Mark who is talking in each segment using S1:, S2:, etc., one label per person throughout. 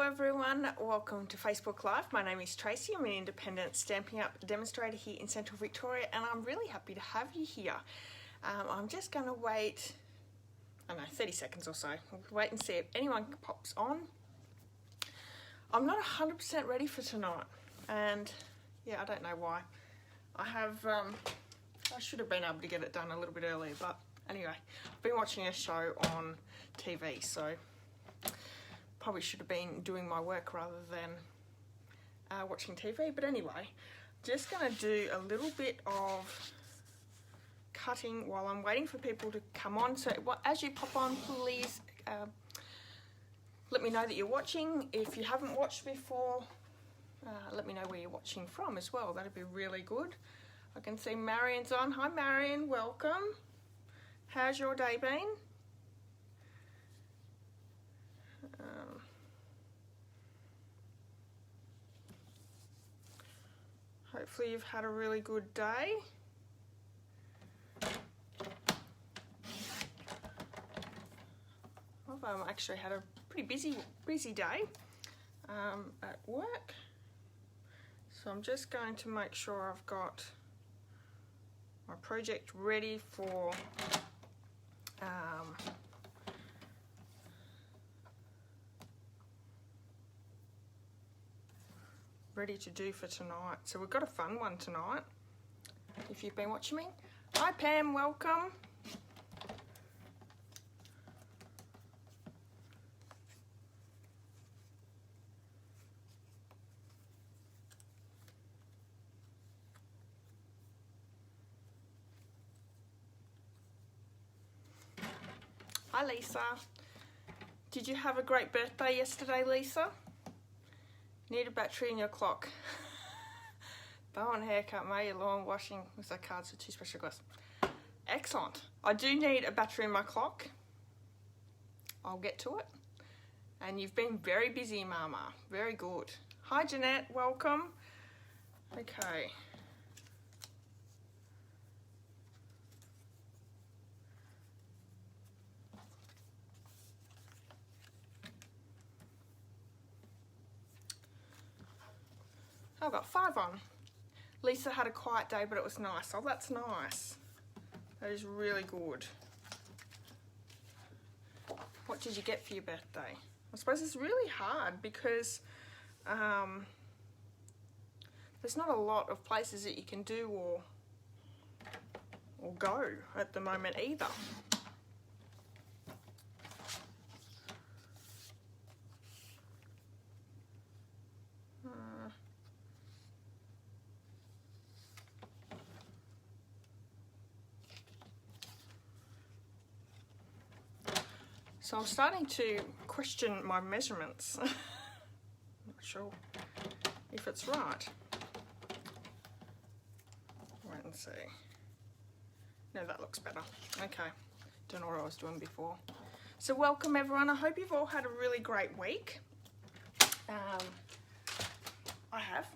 S1: everyone, welcome to Facebook Live. My name is Tracy. I'm an independent Stampin' Up demonstrator here in Central Victoria, and I'm really happy to have you here. I'm just going to wait, I don't know, 30 seconds or so. We'll wait and see if anyone pops on. I'm not 100% ready for tonight, and yeah, I don't know why. I should have been able to get it done a little bit earlier, but anyway, I've been watching a show on TV, so probably should have been doing my work rather than watching TV. But anyway, just going to do a little bit of cutting while I'm waiting for people to come on. So as you pop on, please let me know that you're watching. If you haven't watched before, let me know where you're watching from as well. That'd be really good. I can see Marion's on. Hi Marion, welcome. How's your day been? Hopefully you've had a really good day. I've actually had a pretty busy day at work. So I'm just going to make sure I've got my project ready for ready to do for tonight. So we've got a fun one tonight, if you've been watching me. Hi Pam, welcome. Hi Lisa. Did you have a great birthday yesterday, Lisa? Need a battery in your clock. Bow and haircut, mow your lawn, washing with the cards with 2 special guests. Excellent. I do need a battery in my clock. I'll get to it. And you've been very busy, Mama. Very good. Hi Jeanette, welcome. Okay. I've got 5 on. Lisa had a quiet day, but it was nice. Oh, that's nice. That is really good. What did you get for your birthday? I suppose it's really hard because there's not a lot of places that you can do or go at the moment either. So I'm starting to question my measurements. Not sure if it's right. Wait and see. No, that looks better. Okay, don't know what I was doing before. So welcome everyone. I hope you've all had a really great week. I have,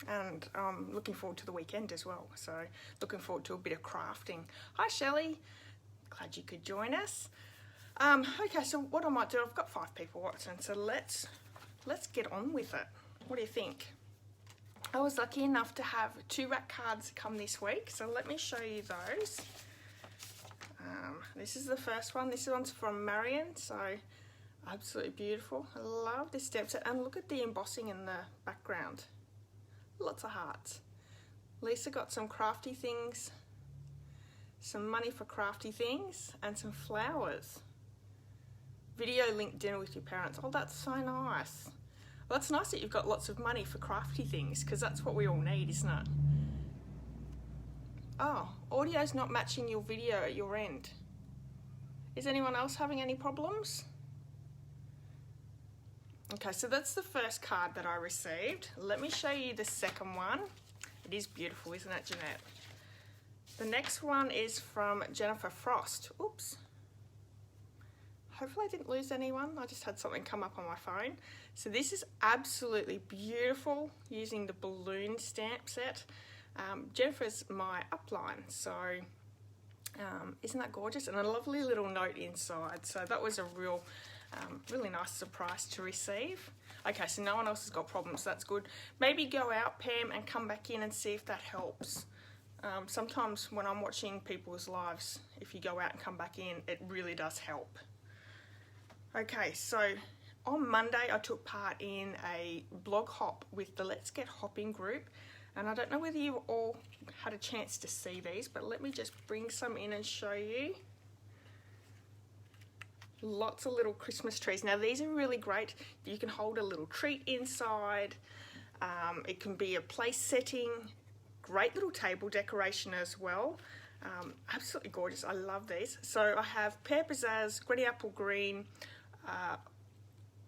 S1: and I'm looking forward to the weekend as well. So looking forward to a bit of crafting. Hi Shelley, glad you could join us. Okay, so what I might do, I've got 5 people watching, so let's get on with it. What do you think? I was lucky enough to have 2 rack cards come this week, so let me show you those. This is the first one. This one's from Marion, so absolutely beautiful. I love this stamp set, and look at the embossing in the background. Lots of hearts. Lisa got some crafty things, some money for crafty things, and some flowers. Video link dinner with your parents. Oh, that's so nice. Well, that's nice that you've got lots of money for crafty things, because that's what we all need, isn't it? Oh, audio's not matching your video at your end. Is anyone else having any problems? Okay, so that's the first card that I received. Let me show you the second one. It is beautiful, isn't it, Jeanette? The next one is from Jennifer Frost. Oops. Hopefully I didn't lose anyone. I just had something come up on my phone. So this is absolutely beautiful using the balloon stamp set. Jennifer's my upline, so isn't that gorgeous? And a lovely little note inside. So that was a real Really nice surprise to receive. Okay, so no one else has got problems, so that's good. Maybe go out, Pam, and come back in and see if that helps. Sometimes when I'm watching people's lives, if you go out and come back in, it really does help. Okay, so on Monday I took part in a blog hop with the Let's Get Hopping group, and I don't know whether you all had a chance to see these, but let me just bring some in and show you. Lots of little Christmas trees. Now these are really great. You can hold a little treat inside. It can be a place setting. Great little table decoration as well. Absolutely gorgeous. I love these. So I have pear pizzazz, granny apple green,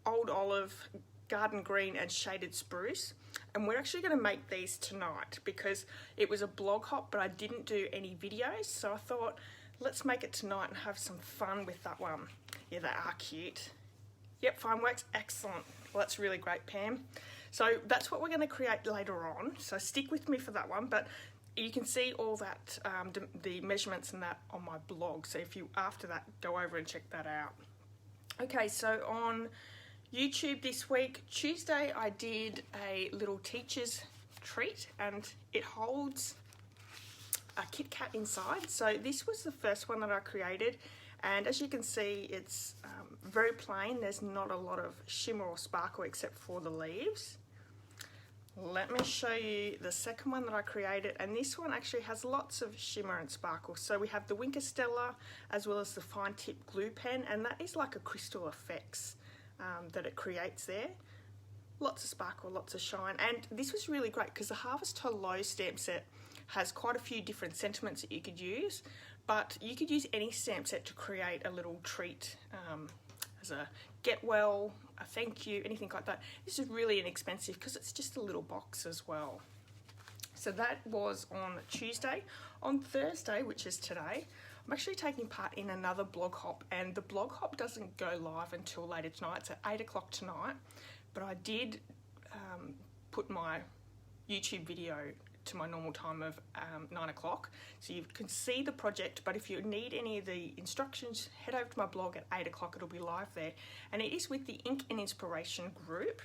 S1: old olive, garden green and shaded spruce. And we're actually going to make these tonight because it was a blog hop, but I didn't do any videos. So I thought, let's make it tonight and have some fun with that one. Yeah, they are cute. Yep, fine, works, excellent. Well, that's really great, Pam. So that's what we're going to create later on. So stick with me for that one, but you can see all that, the measurements and that on my blog. So if you, after that, go over and check that out. Okay, so on YouTube this week, Tuesday, I did a little teacher's treat and it holds a Kit Kat inside. So this was the first one that I created, and as you can see, it's very plain. There's not a lot of shimmer or sparkle except for the leaves. Let me show you the second one that I created, and this one actually has lots of shimmer and sparkle. So we have the Winker Stella as well as the fine tip glue pen, and that is like a crystal effects that it creates there. Lots of sparkle, lots of shine, and this was really great because the Harvest Hello stamp set has quite a few different sentiments that you could use, but you could use any stamp set to create a little treat as a get well, a thank you, anything like that. This is really inexpensive because it's just a little box as well. So that was on Tuesday. On Thursday, which is today, I'm actually taking part in another blog hop, and the blog hop doesn't go live until later tonight. It's at 8 o'clock tonight, but I did put my YouTube video to my normal time of 9 o'clock, so you can see the project. But if you need any of the instructions, head over to my blog at 8 o'clock. It'll be live there, and it is with the Ink and Inspiration group,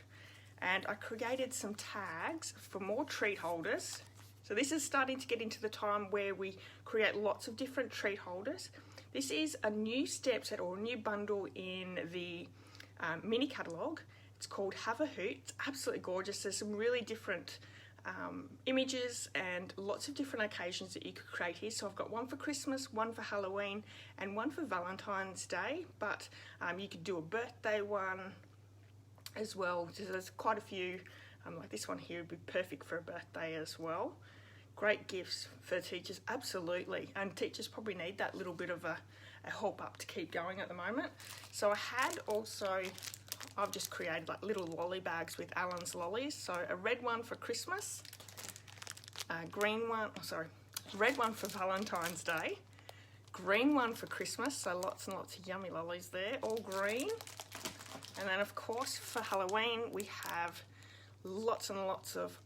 S1: and I created some tags for more treat holders. So this is starting to get into the time where we create lots of different treat holders. This is a new stamp set or a new bundle in the mini catalogue. It's called Have a Hoot. It's absolutely gorgeous. There's some really different images and lots of different occasions that you could create here. So I've got one for Christmas, one for Halloween, and one for Valentine's Day, but you could do a birthday one as well. So there's quite a few, like this one here would be perfect for a birthday as well. Great gifts for teachers, absolutely, and teachers probably need that little bit of a help up to keep going at the moment. So I had also, I've just created like little lolly bags with Allen's lollies. So a red one for Christmas, a green one, red one for Valentine's Day, green one for Christmas, so lots and lots of yummy lollies there, all green. And then of course for Halloween we have lots and lots of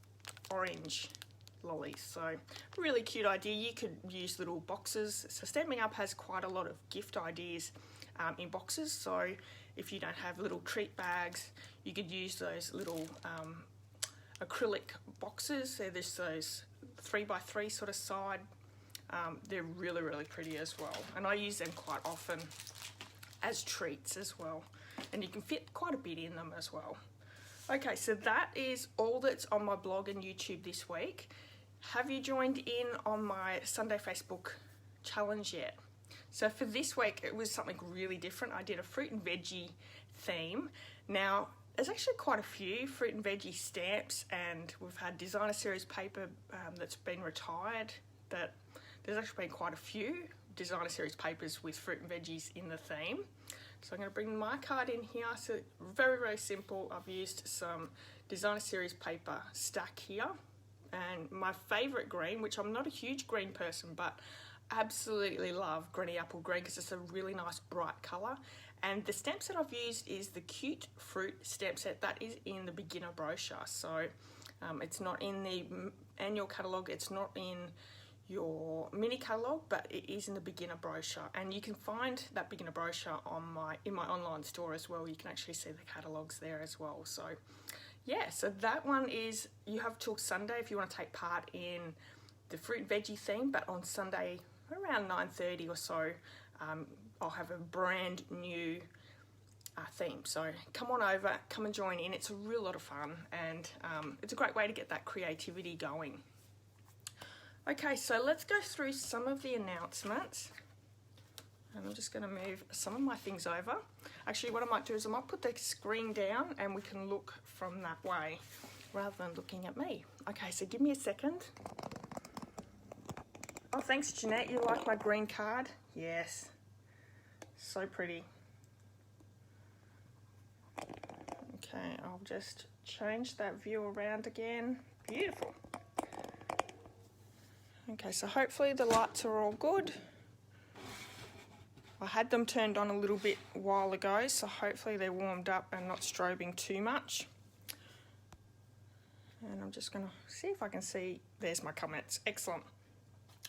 S1: orange lollies. So really cute idea. You could use little boxes. So Stamping Up has quite a lot of gift ideas in boxes. So if you don't have little treat bags, you could use those little acrylic boxes. They're just those 3x3 sort of side. They're really, really pretty as well. And I use them quite often as treats as well. And you can fit quite a bit in them as well. Okay, so that is all that's on my blog and YouTube this week. Have you joined in on my Sunday Facebook challenge yet? So for this week, it was something really different. I did a fruit and veggie theme. Now, there's actually quite a few fruit and veggie stamps, and we've had designer series paper that's been retired. That there's actually been quite a few designer series papers with fruit and veggies in the theme. So I'm going to bring my card in here. So very, very simple. I've used some designer series paper stack here, and my favourite green, which I'm not a huge green person, but absolutely love Granny Apple Green because it's a really nice bright colour. And the stamp set I've used is the Cute Fruit stamp set that is in the beginner brochure. So it's not in the annual catalogue, it's not in your mini catalogue, but it is in the beginner brochure, and you can find that beginner brochure on in my online store as well. You can actually see the catalogues there as well. So yeah, so that one is, you have till Sunday if you want to take part in the fruit veggie theme, but on Sunday around 9:30 or so, I'll have a brand new theme. So come on over, come and join in. It's a real lot of fun, and it's a great way to get that creativity going. Okay, so let's go through some of the announcements. And I'm just going to move some of my things over. Actually, what I might do is I might put the screen down and we can look from that way rather than looking at me. Okay, so give me a second. Oh, thanks, Jeanette. You like my green card? Yes. So pretty. Okay, I'll just change that view around again. Beautiful. Okay, so hopefully the lights are all good. I had them turned on a little bit a while ago, so hopefully they're warmed up and not strobing too much. And I'm just going to see if I can see. There's my comments. Excellent.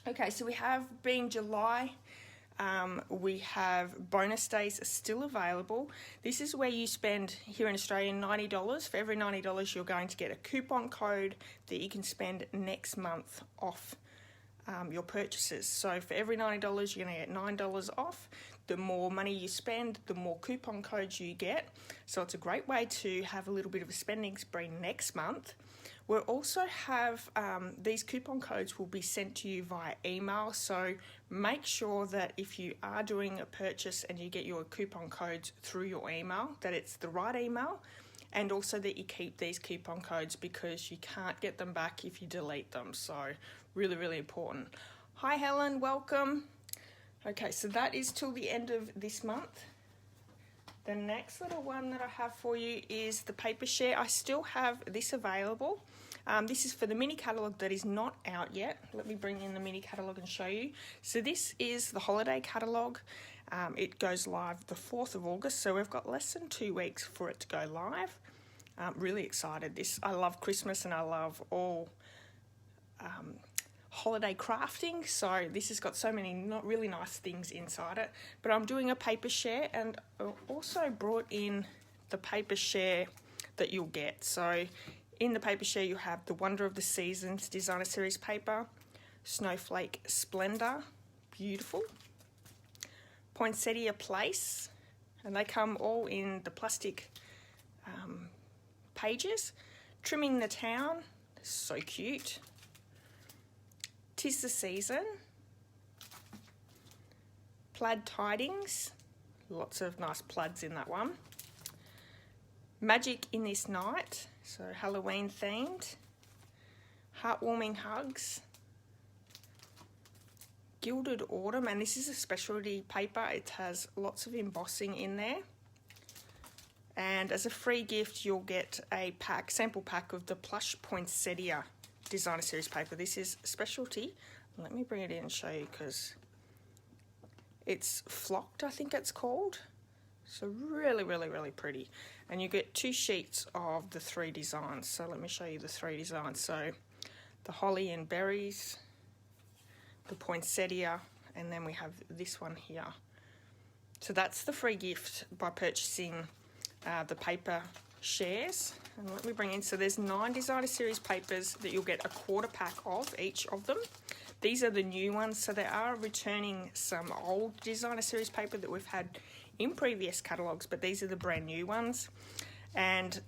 S1: Okay, so we have, being July, we have bonus days are still available. This is where you spend, here in Australia, $90. For every $90, you're going to get a coupon code that you can spend next month off your purchases. So for every $90, you're going to get $9 off. The more money you spend, the more coupon codes you get. So it's a great way to have a little bit of a spending spree next month. We'll also have, these coupon codes will be sent to you via email. So make sure that if you are doing a purchase and you get your coupon codes through your email, that it's the right email. And also that you keep these coupon codes, because you can't get them back if you delete them. So really, really important. Hi Helen, welcome. Okay, so that is till the end of this month. The next little one that I have for you is the paper share. I still have this available. This is for the mini catalogue that is not out yet. Let me bring in the mini catalogue and show you. So this is the holiday catalogue. It goes live the 4th of August, so we've got less than 2 weeks for it to go live. I'm really excited. I love Christmas and I love all holiday crafting, so this has got so many really nice things inside it. But I'm doing a paper share, and I also brought in the paper share that you'll get. So in the paper share you have the Wonder of the Seasons Designer Series paper, Snowflake Splendor, beautiful, Poinsettia Place, and they come all in the plastic pages. Trimming the Town, so cute. 'Tis the Season, Plaid Tidings, lots of nice plaids in that one. Magic in This Night, so Halloween themed. Heartwarming Hugs, Gilded Autumn, and this is a specialty paper. It has lots of embossing in there. And as a free gift, you'll get a sample pack of the Plush Poinsettia Designer Series paper. This is specialty. Let me bring it in and show you, because it's flocked, I think it's called. So really, really, really pretty. And you get 2 sheets of the 3 designs. So let me show you the 3 designs. So the Holly and Berries, the Poinsettia, and then we have this one here. So that's the free gift by purchasing the paper shares. And let me bring in, so there's 9 Designer Series papers that you'll get a quarter pack of, each of them. These are the new ones, so they are returning some old Designer Series paper that we've had in previous catalogues, but these are the brand new ones. And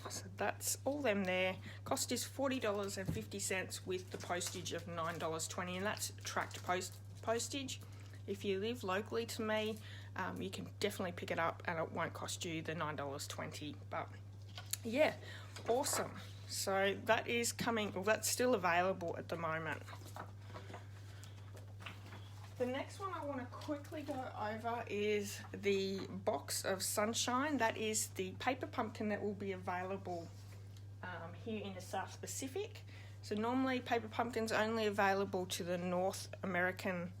S1: so that's all them there. Cost is $40.50 with the postage of $9.20, and that's tracked postage. If you live locally to me, you can definitely pick it up and it won't cost you the $9.20. But yeah, awesome. So that is coming, well, that's still available at the moment. The next one I want to quickly go over is the Box of Sunshine. That is the paper pumpkin that will be available here in the South Pacific. So normally paper pumpkin's only available to the North American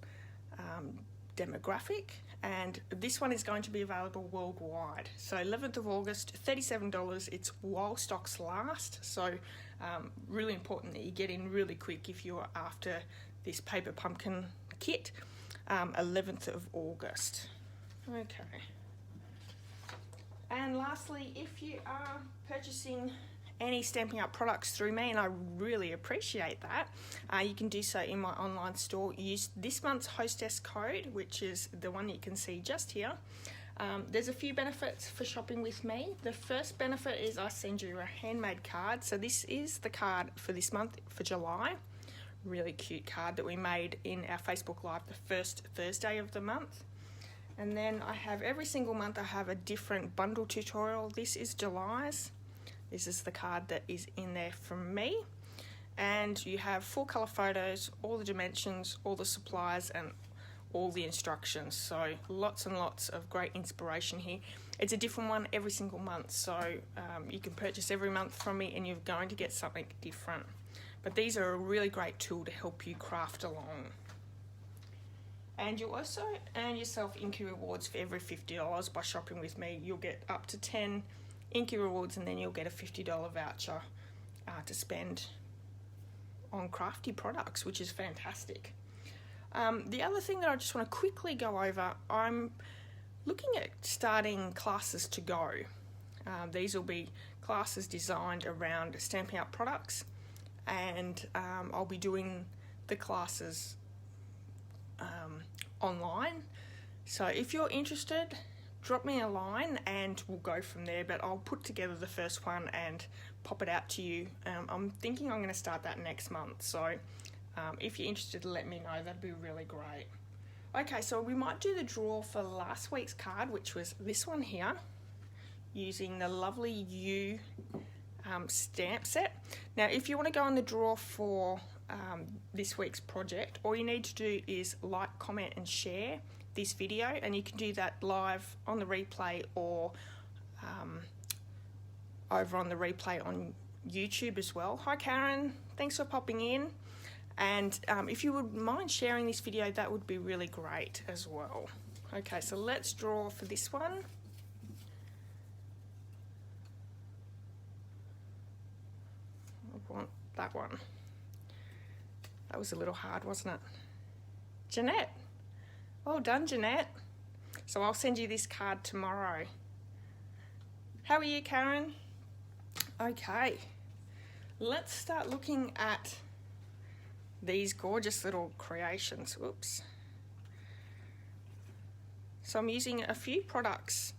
S1: demographic, and this one is going to be available worldwide. So 11th of August, $37. It's while stocks last, so really important that you get in really quick if you're after this paper pumpkin kit, 11th of August. Okay. And lastly, if you are purchasing any Stampin' Up products through me, and I really appreciate that, you can do so in my online store. Use this month's hostess code, which is the one you can see just here. There's a few benefits for shopping with me. The first benefit is I send you a handmade card. So this is the card for this month, for July. Really cute card that we made in our Facebook Live the first Thursday of the month. And then I have every single month I have a different bundle tutorial. This is July's. This is the card that is in there from me. And you have full colour photos, all the dimensions, all the supplies, and all the instructions. So lots and lots of great inspiration here. It's a different one every single month. So you can purchase every month from me and you're going to get something different. But these are a really great tool to help you craft along. And you'll also earn yourself Inky rewards for every $50 by shopping with me. You'll get up to 10 Inky rewards, and then you'll get a $50 voucher to spend on crafty products, which is fantastic. The other thing that I just want to quickly go over, I'm looking at starting classes to go. These will be classes designed around Stampin' Up products, and I'll be doing the classes online. So if you're interested, drop me a line and we'll go from there, but I'll put together the first one and pop it out to you. I'm thinking I'm going to start that next month, so if you're interested, let me know. That'd be really great. Okay, so we might do the draw for last week's card, which was this one here, using the lovely You stamp set. Now, if you want to go on the draw for this week's project, all you need to do is like, comment and share this video, and you can do that live on the replay or over on the replay on YouTube as well. Hi Karen, thanks for popping in, and if you would mind sharing this video, that would be really great as well. Okay, so let's draw for this one. I want that one. That was a little hard, wasn't it? Jeanette. Well done, Jeanette. So I'll send you this card tomorrow. How are you, Karen? Okay. Let's start looking at these gorgeous little creations. Whoops. So I'm using a few products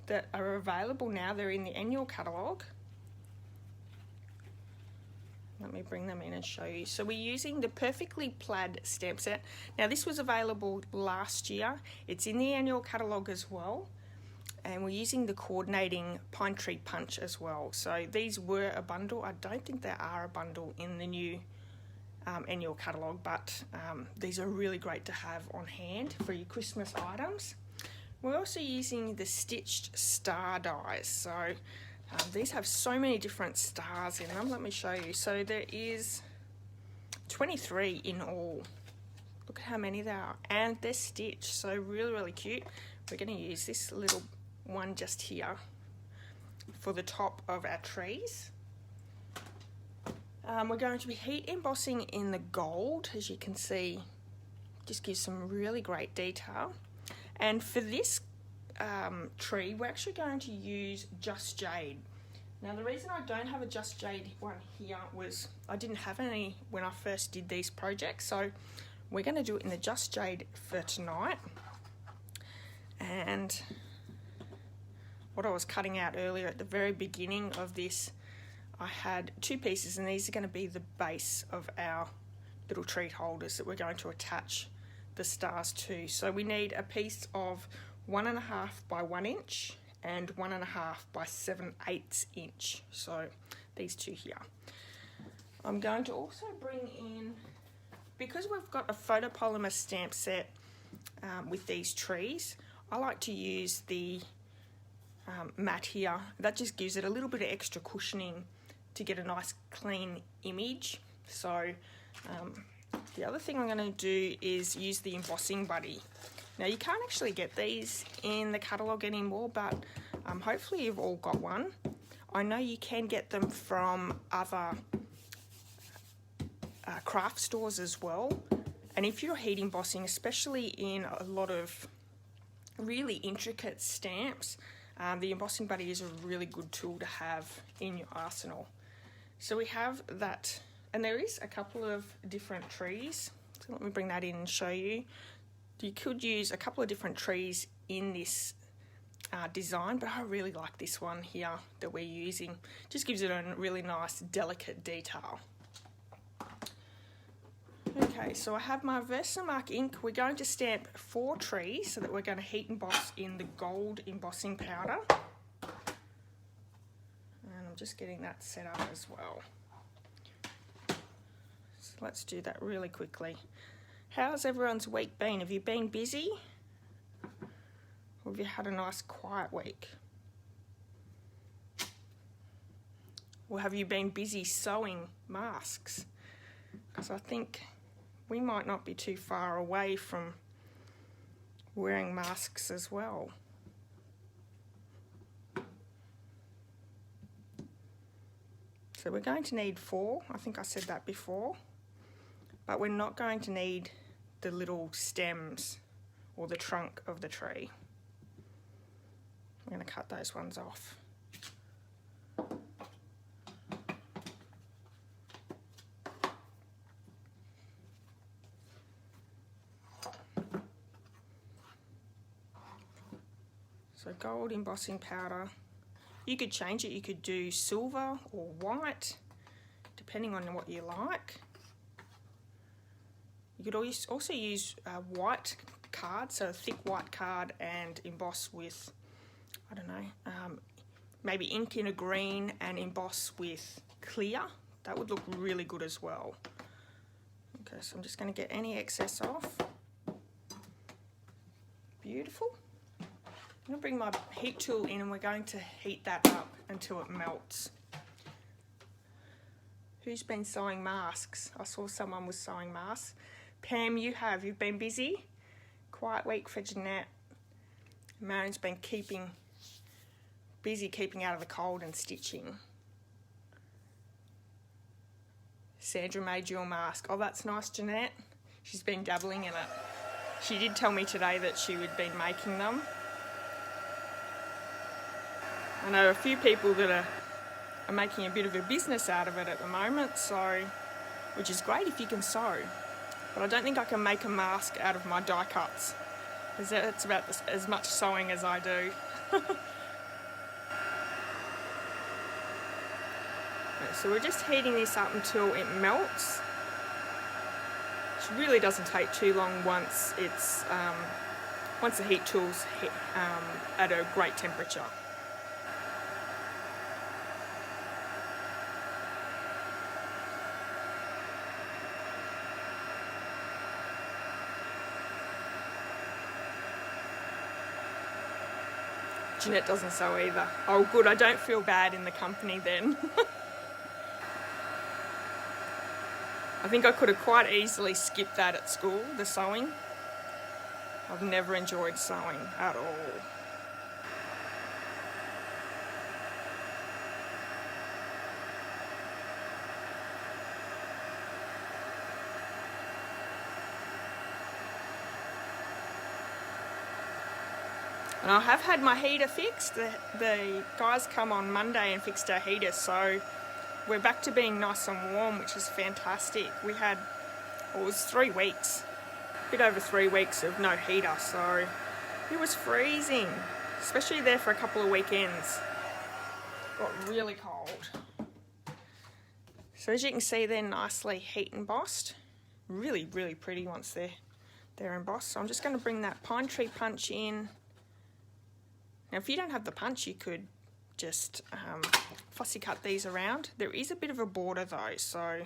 S1: that are available now. They're in the annual catalogue. Let me bring them in and show you. So we're using the Perfectly Plaid stamp set. Now this was available last year. It's in the annual catalogue as well. And we're using the coordinating Pine Tree Punch as well. So these were a bundle. I don't think they are a bundle in the new annual catalogue, but these are really great to have on hand for your Christmas items. We're also using the stitched star dies. So these have so many different stars in them. Let me show you. So there is 23 in all. Look at how many there are. And they're stitched, so really, really cute. We're going to use this little one just here for the top of our trees. We're going to be heat embossing in the gold, as you can see. Just gives some really great detail. And for this tree, we're actually going to use Just Jade. Now the reason I don't have a Just Jade one here was I didn't have any when I first did these projects, so we're going to do it in the Just Jade for tonight. And what I was cutting out earlier at the very beginning of this, I had two pieces, and these are going to be the base of our little treat holders that we're going to attach the stars to. So we need a piece of 1.5 by 1 inch and 1.5 by 7/8 inch. So these two here. I'm going to also bring in, because we've got a photopolymer stamp set with these trees, I like to use the mat here. That just gives it a little bit of extra cushioning to get a nice clean image. So the other thing I'm going to do is use the embossing buddy. Now you can't actually get these in the catalogue anymore, but hopefully you've all got one. I know you can get them from other craft stores as well, And if you're heat embossing, especially in a lot of really intricate stamps, the embossing buddy is a really good tool to have in your arsenal. So we have that, and there is a couple of different trees. So let me bring that in and show you. You could use a couple of different trees in this design, but I really like this one here that we're using. Just gives it a really nice delicate detail. Okay, so I have my Versamark ink. We're going to stamp 4 trees so that we're going to heat emboss in the gold embossing powder. And I'm just getting that set up as well. So let's do that really quickly. How's everyone's week been? Have you been busy? Or have you had a nice quiet week? Or have you been busy sewing masks? Because I think we might not be too far away from wearing masks as well. So we're going to need 4. I think I said that before. But we're not going to need the little stems or the trunk of the tree. I'm going to cut those ones off. So gold embossing powder, you could change it, you could do silver or white, depending on what you like. You could also use white card, so a thick white card, and emboss with, I don't know, maybe ink in a green and emboss with clear. That would look really good as well. Okay, so I'm just going to get any excess off. Beautiful. I'm going to bring my heat tool in and we're going to heat that up until it melts. Who's been sewing masks? I saw someone was sewing masks. Pam, you've been busy. Quiet week for Jeanette. Marion's been busy keeping out of the cold and stitching. Sandra made you a mask. Oh, that's nice, Jeanette. She's been dabbling in it. She did tell me today that she had been making them. I know a few people that are making a bit of a business out of it at the moment, so, which is great if you can sew. But I don't think I can make a mask out of my die cuts, because that's about as much sewing as I do. So we're just heating this up until it melts. It really doesn't take too long once the heat tool's at a great temperature. Jeanette doesn't sew either. Oh good, I don't feel bad in the company then. I think I could have quite easily skipped that at school, the sewing. I've never enjoyed sewing at all. And I have had my heater fixed. The guys come on Monday and fixed our heater, so we're back to being nice and warm, which is fantastic. We had, well, it was 3 weeks, a bit over 3 weeks of no heater, so it was freezing, especially there for a couple of weekends. Got really cold. So as you can see, they're nicely heat embossed. Really, really pretty once they're embossed. So I'm just going to bring that pine tree punch in. Now, if you don't have the punch, you could just fussy cut these around. There is a bit of a border though, so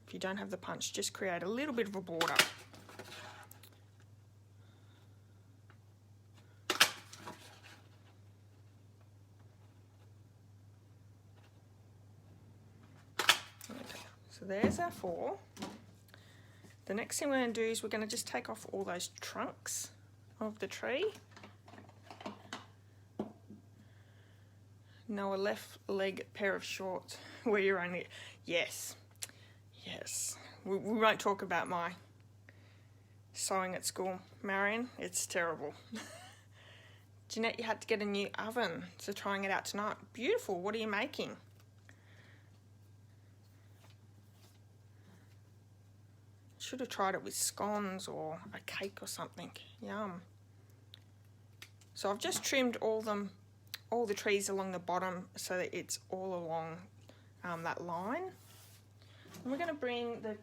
S1: if you don't have the punch, just create a little bit of a border. Okay, so there's our 4. The next thing we're going to do is we're going to just take off all those trunks of the tree. No, a left leg pair of shorts where you're only, yes. We won't talk about my sewing at school, Marion. It's terrible. Jeanette, you had to get a new oven, so trying it out tonight. Beautiful. What are you making? Should have tried it with scones or a cake or something. Yum. So I've just trimmed all the trees along the bottom so that it's all along that line. And we're going to bring the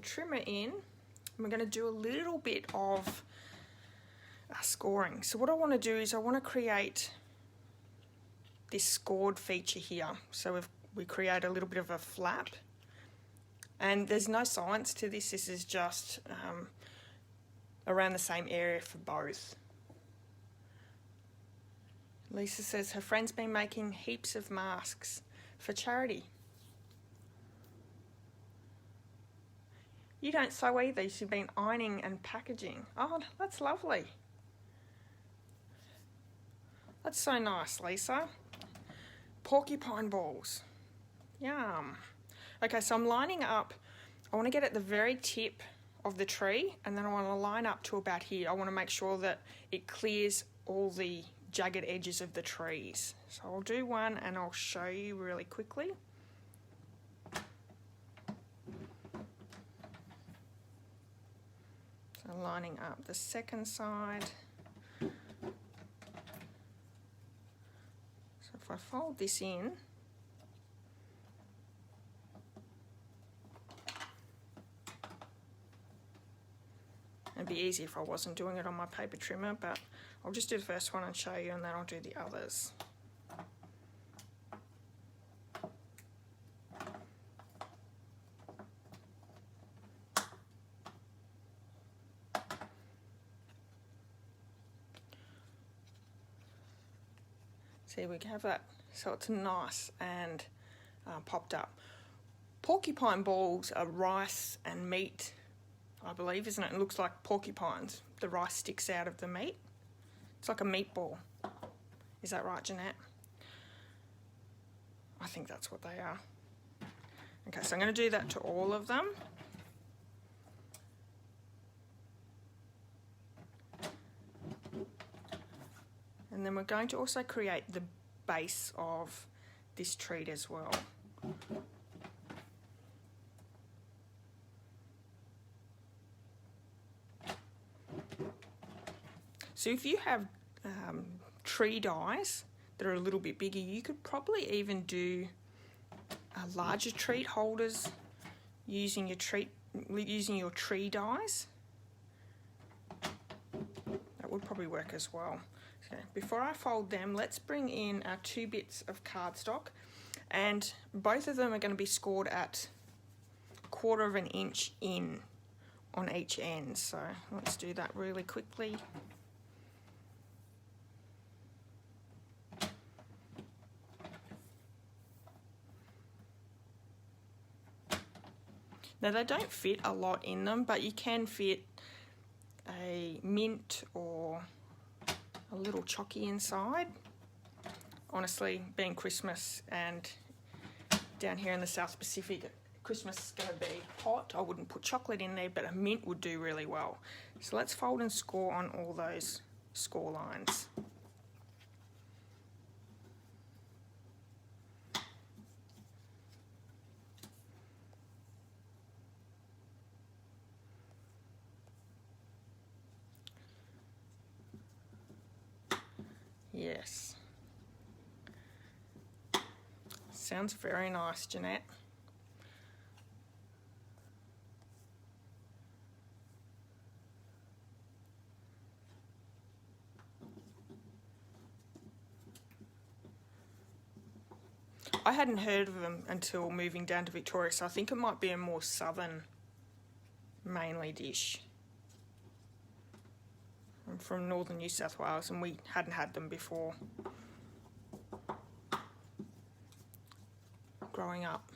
S1: trimmer in, and we're going to do a little bit of scoring. So what I want to do is I want to create this scored feature here. So we create a little bit of a flap, and there's no science to this. This is just around the same area for both. Lisa says her friend's been making heaps of masks for charity. You don't sew either, you've been ironing and packaging. Oh, that's lovely. That's so nice, Lisa. Porcupine balls. Yum. Okay, so I'm lining up. I want to get at the very tip of the tree, and then I want to line up to about here. I want to make sure that it clears all the jagged edges of the trees. So I'll do one and I'll show you really quickly. So lining up the second side. So if I fold this in, it'd be easy if I wasn't doing it on my paper trimmer, but I'll just do the first one and show you, and then I'll do the others. See, we have that, so it's nice and popped up. Porcupine balls are rice and meat, I believe, isn't it? It looks like porcupines. The rice sticks out of the meat. It's like a meatball. Is that right, Jeanette? I think that's what they are. Okay, so I'm going to do that to all of them. And then we're going to also create the base of this treat as well. So if you have tree dies that are a little bit bigger, you could probably even do larger treat holders using your tree dies. That would probably work as well. So before I fold them, let's bring in our 2 bits of cardstock, and both of them are going to be scored at 1/4 of an inch in on each end. So let's do that really quickly. Now they don't fit a lot in them, but you can fit a mint or a little chocky inside. Honestly, being Christmas and down here in the South Pacific, Christmas is going to be hot. I wouldn't put chocolate in there, but a mint would do really well. So let's fold and score on all those score lines. Yes. Sounds very nice, Jeanette. I hadn't heard of them until moving down to Victoria, so I think it might be a more southern mainly dish. I'm from northern New South Wales and we hadn't had them before growing up.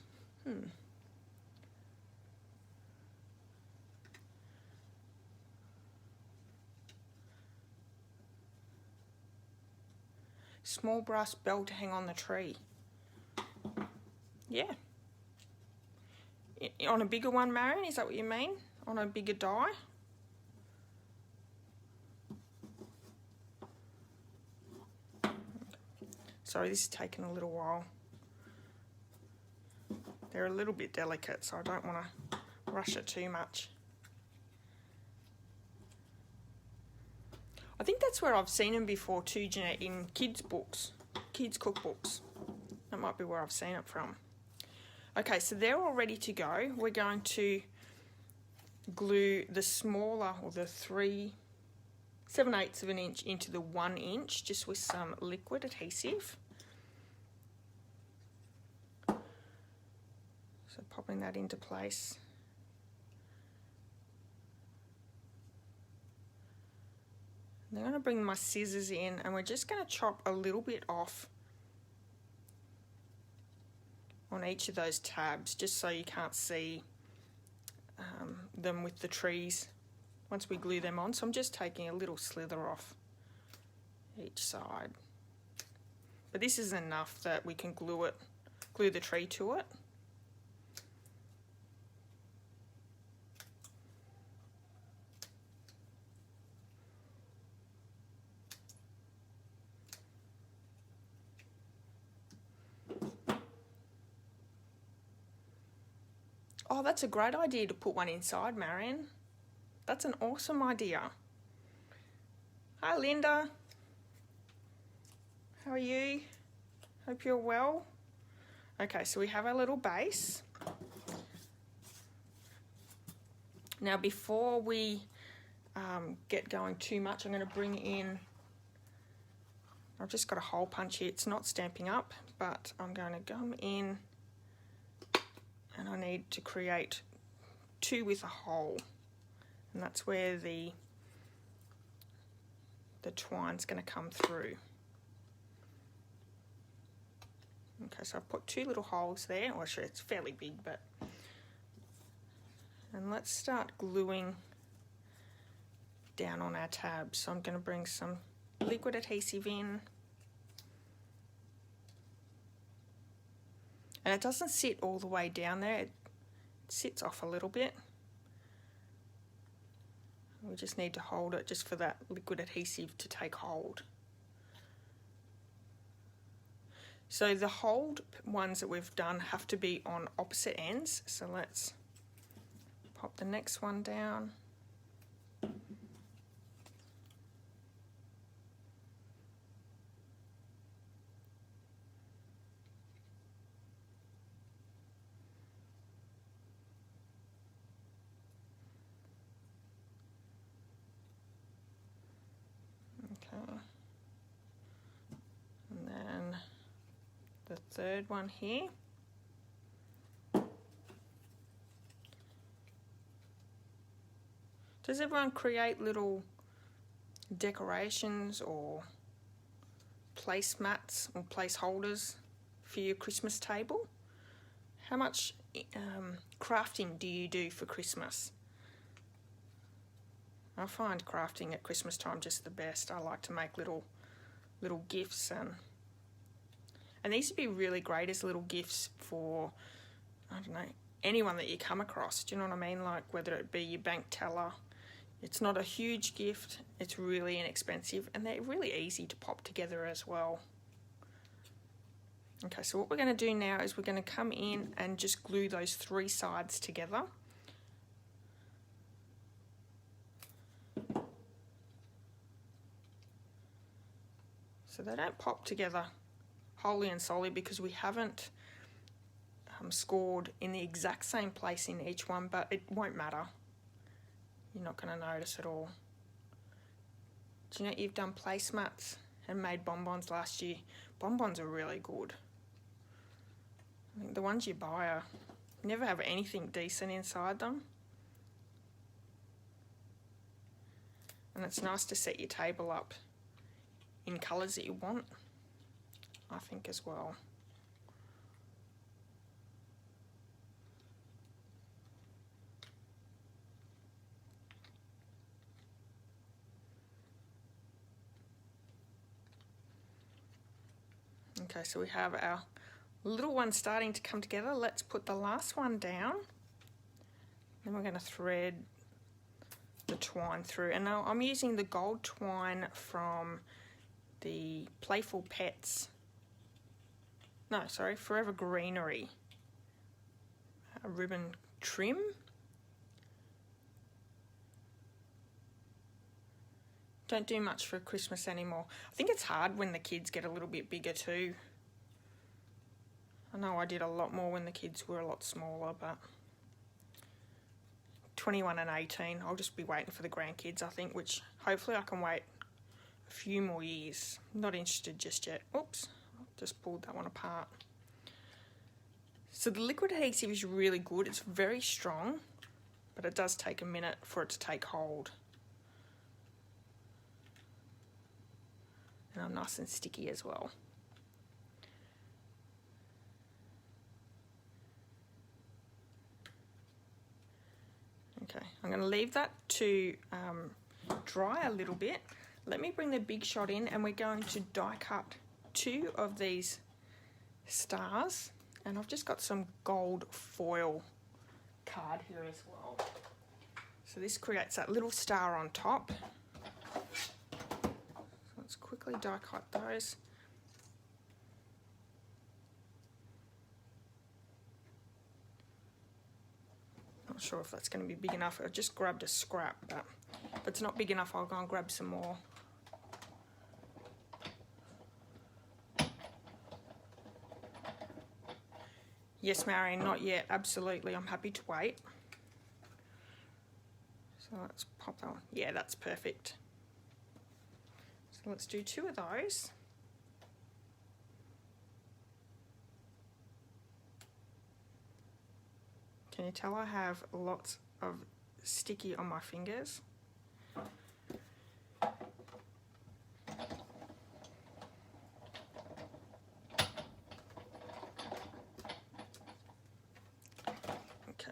S1: Small brass bell to hang on the tree. Yeah. on a bigger one, Marion? Is that what you mean? On a bigger die? Sorry, this is taking a little while. They're a little bit delicate, so I don't want to rush it too much. I think that's where I've seen them before too, Jeanette, in kids' books, kids' cookbooks. That might be where I've seen it from. Okay, so they're all ready to go. We're going to glue the smaller, or the 7/8 of an inch into the 1 inch, just with some liquid adhesive. So popping that into place. I'm going to bring my scissors in, and we're just going to chop a little bit off on each of those tabs, just so you can't see them with the trees once we glue them on. So I'm just taking a little slither off each side. But this is enough that we can glue the tree to it. Oh, that's a great idea to put one inside, Marion. That's an awesome idea. Hi, Linda. How are you? Hope you're well. Okay, so we have our little base. Now, before we get going too much, I'm going to bring in, I've just got a hole punch here. It's not stamping up, but I'm going to come in, and I need to create 2 with a hole, and that's where the twine's going to come through. Okay, so I've put 2 little holes there, or sure, it's fairly big, but, and let's start gluing down on our tabs. So I'm going to bring some liquid adhesive in. And it doesn't sit all the way down there, it sits off a little bit. We just need to hold it just for that liquid adhesive to take hold. So the hold ones that we've done have to be on opposite ends. So let's pop the next one down. And then the third one here. Does everyone create little decorations or placemats or placeholders for your Christmas table? How much crafting do you do for Christmas? I find crafting at Christmas time just the best. I like to make little gifts, and these would be really great as little gifts for, I don't know, anyone that you come across. Do you know what I mean? Like whether it be your bank teller. It's not a huge gift, it's really inexpensive, and they're really easy to pop together as well. Okay, so what we're going to do now is we're going to come in and just glue those 3 sides together. So they don't pop together wholly and solely because we haven't scored in the exact same place in each one, but it won't matter. You're not going to notice at all. Do you know you've done placemats and made bonbons last year? Bonbons are really good. I think the ones you buy never have anything decent inside them. And it's nice to set your table up in colours that you want, I think, as well. Okay, so we have our little one starting to come together. Let's put the last one down. Then we're going to thread the twine through. And now I'm using the gold twine from the Playful Pets. No, sorry, Forever Greenery ribbon trim. Don't do much for Christmas anymore. I think it's hard when the kids get a little bit bigger too. I know I did a lot more when the kids were a lot smaller, but 21 and 18, I'll just be waiting for the grandkids, I think, which hopefully I can wait a few more years. Not interested just yet. Oops, just pulled that one apart. So the liquid adhesive is really good. It's very strong, but it does take a minute for it to take hold. And I'm nice and sticky as well. Okay, I'm going to leave that to dry a little bit. Let me bring the Big Shot in, and we're going to die cut 2 of these stars. And I've just got some gold foil card here as well. So this creates that little star on top. So let's quickly die cut those. Not sure if that's going to be big enough. I just grabbed a scrap, but if it's not big enough, I'll go and grab some more. Yes, Marion, not yet. Absolutely, I'm happy to wait. So let's pop that one. Yeah, that's perfect. So let's do 2 of those. Can you tell I have lots of sticky on my fingers? Okay.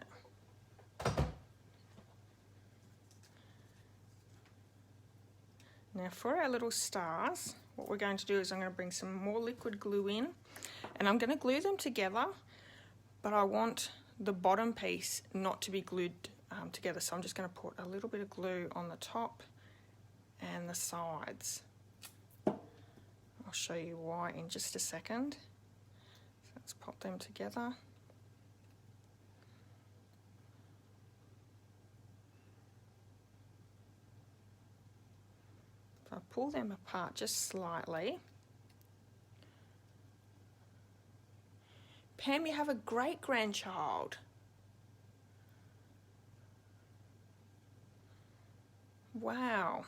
S1: Now for our little stars, what we're going to do is I'm going to bring some more liquid glue in, and I'm going to glue them together, but I want the bottom piece not to be glued together, so I'm just going to put a little bit of glue on the top and the sides. I'll show you why in just a second. So let's pop them together. If I pull them apart just slightly. Pam, you have a great grandchild. Wow.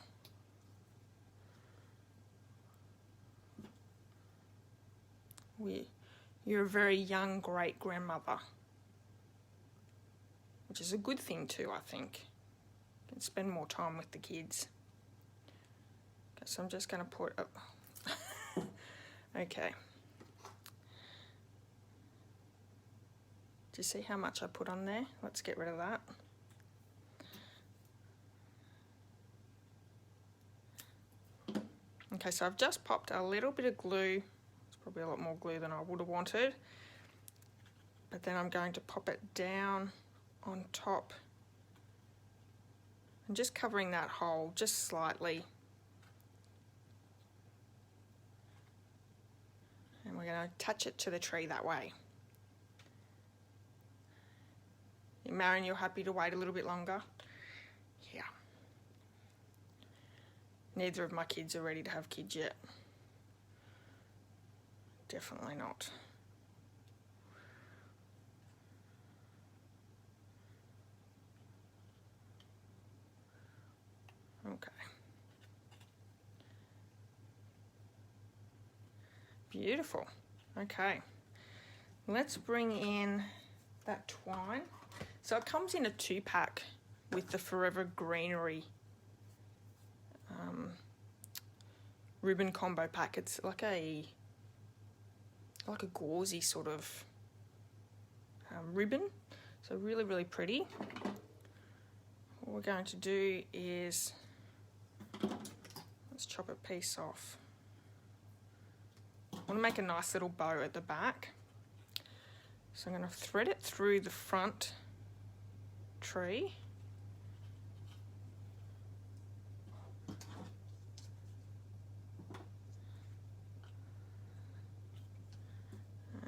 S1: You're a very young great grandmother, which is a good thing too, I think. You can spend more time with the kids. Okay, so I'm just going to put okay. Do you see how much I put on there? Let's get rid of that. Okay, so I've just popped a little bit of glue. It's probably a lot more glue than I would have wanted. But then I'm going to pop it down on top. And just covering that hole just slightly. And we're going to attach it to the tree that way. Marion, you're happy to wait a little bit longer? Yeah. Neither of my kids are ready to have kids yet. Definitely not. Okay. Beautiful. Okay. Let's bring in that twine. So it comes in a 2-pack with the Forever Greenery ribbon combo pack. It's like a gauzy sort of ribbon. So really, really pretty. What we're going to do is let's chop a piece off. I want to make a nice little bow at the back. So I'm going to thread it through the front tree.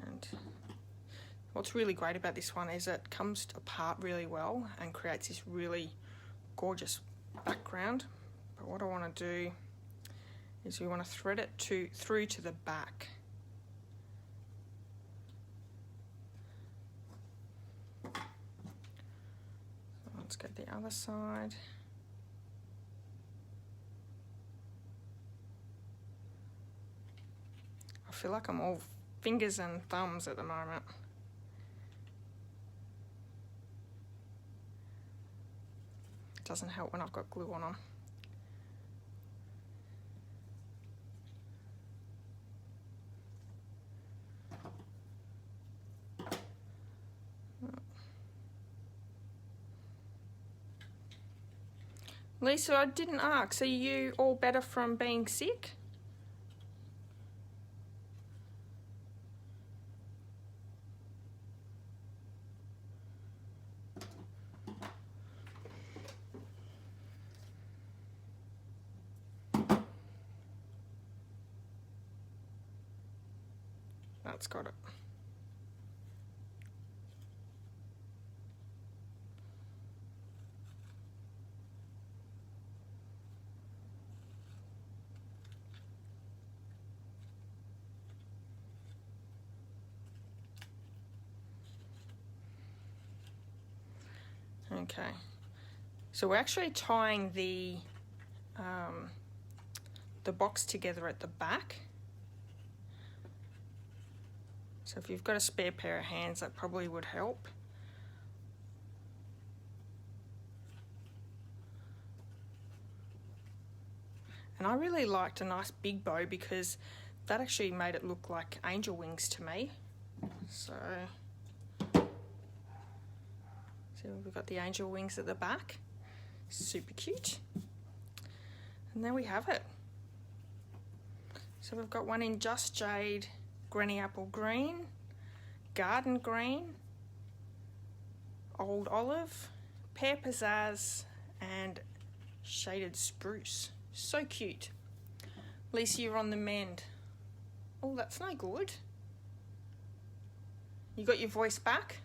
S1: And what's really great about this one is it comes apart really well and creates this really gorgeous background. But what I want to do is we want to thread it through to the back. So let's go the other side. I feel like I'm all fingers and thumbs at the moment. It doesn't help when I've got glue on them. Lisa, I didn't ask, are you all better from being sick? That's got it. Okay, so we're actually tying the box together at the back. So if you've got a spare pair of hands, that probably would help. And I really liked a nice big bow because that actually made it look like angel wings to me. So we've got the angel wings at the back, super cute. And there we have it. So we've got one in Just Jade, Granny Apple Green, Garden Green, Old Olive, Pear Pizzazz, and Shaded Spruce. So cute. Lisa, you're on the mend. Oh, that's no good. You got your voice back?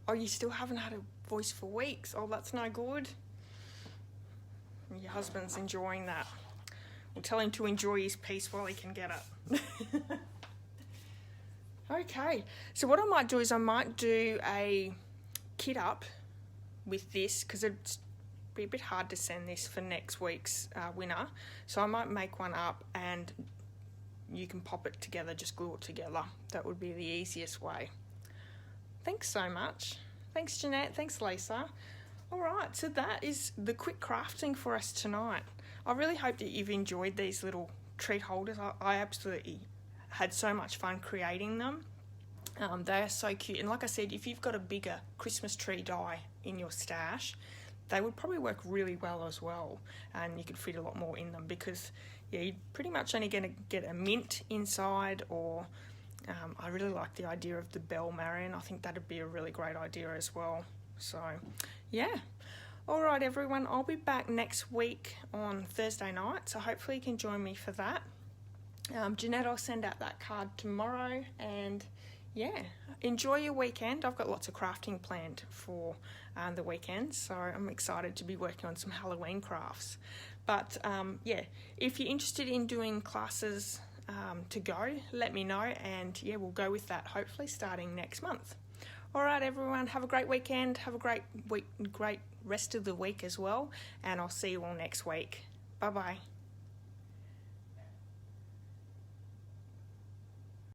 S1: Oh, you still haven't had a voice for weeks. Oh, that's no good. Your husband's enjoying that. We'll tell him to enjoy his peace while he can get it. Okay, so what I might do is I might do a kit up with this because it'd be a bit hard to send this for next week's winner. So I might make one up and you can pop it together, just glue it together. That would be the easiest way. Thanks so much. Thanks, Jeanette. Thanks, Lisa. All right, so that is the quick crafting for us tonight. I really hope that you've enjoyed these little treat holders. I absolutely had so much fun creating them. They are so cute. And like I said, if you've got a bigger Christmas tree die in your stash, they would probably work really well as well. And you could fit a lot more in them because, yeah, you're pretty much only going to get a mint inside or... I really like the idea of the bell Marion. I think that'd be a really great idea as well. So, yeah. All right, everyone. I'll be back next week on Thursday night, so hopefully you can join me for that. Jeanette, I'll send out that card tomorrow, and yeah, enjoy your weekend. I've got lots of crafting planned for the weekend, so I'm excited to be working on some Halloween crafts. But yeah, if you're interested in doing classes to go, let me know, and yeah, we'll go with that hopefully starting next month. All right, everyone, have a great weekend, have a great week, great rest of the week as well, and I'll see you all next week. Bye bye.